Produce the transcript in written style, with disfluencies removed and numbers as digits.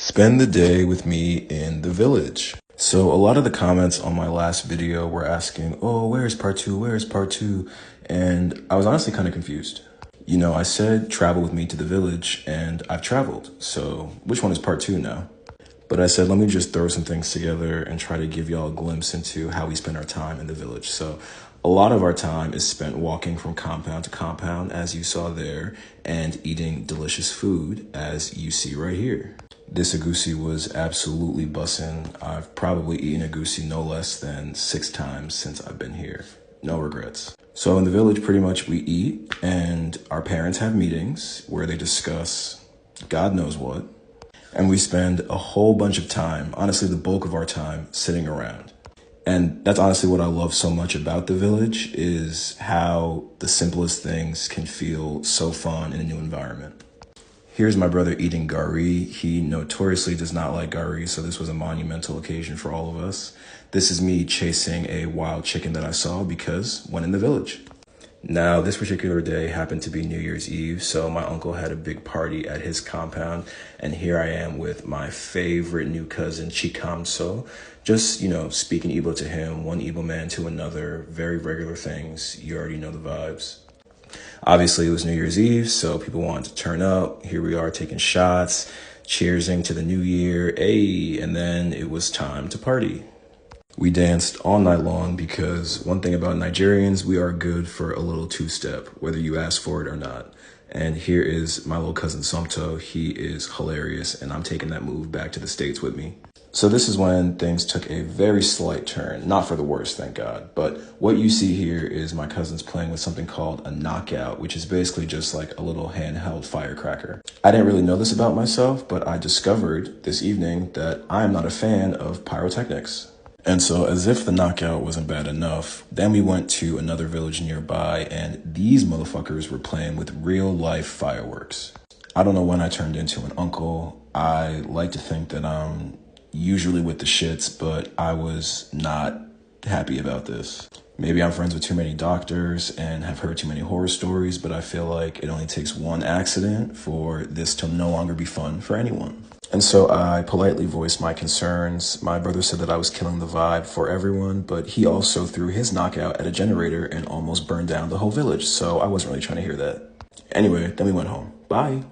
Spend the day with me in the village. So a lot of the comments on my last video were asking, oh, where's part two? Where's part two? And I was honestly kind of confused. You know, I said travel with me to the village and I've traveled. So which one is part two now? But I said, let me just throw some things together and try to give y'all a glimpse into how we spend our time in the village. So a lot of our time is spent walking from compound to compound, as you saw there, and eating delicious food, as you see right here. This agusi was absolutely bussin'. I've probably eaten agusi no less than 6 times since I've been here. No regrets. So in the village, pretty much we eat and our parents have meetings where they discuss God knows what. And we spend a whole bunch of time, honestly, the bulk of our time, sitting around. And that's honestly what I love so much about the village, is how the simplest things can feel so fun in a new environment. Here's my brother eating gari. He notoriously does not like gari, so this was a monumental occasion for all of us. This is me chasing a wild chicken that I saw because when in the village. Now, this particular day happened to be New Year's Eve, so my uncle had a big party at his compound, and here I am with my favorite new cousin, Chikamso, just, you know, speaking Igbo to him, one Igbo man to another, very regular things. You already know the vibes. Obviously, it was New Year's Eve, so people wanted to turn up. Here we are taking shots, cheersing to the new year, ayy, and then it was time to party. We danced all night long because one thing about Nigerians, we are good for a little two-step, whether you ask for it or not. And here is my little cousin Somto. He is hilarious, and I'm taking that move back to the States with me. So this is when things took a very slight turn, not for the worse, thank God. But what you see here is my cousins playing with something called a knockout, which is basically just like a little handheld firecracker. I didn't really know this about myself, but I discovered this evening that I am not a fan of pyrotechnics. And so as if the knockout wasn't bad enough, then we went to another village nearby and these motherfuckers were playing with real life fireworks. I don't know when I turned into an uncle. I like to think that I'm usually with the shits, but I was not happy about this. Maybe I'm friends with too many doctors and have heard too many horror stories, but I feel like it only takes one accident for this to no longer be fun for anyone. And so I politely voiced my concerns. My brother said that I was killing the vibe for everyone, but he also threw his knockout at a generator and almost burned down the whole village. So I wasn't really trying to hear that. Anyway, then we went home. Bye.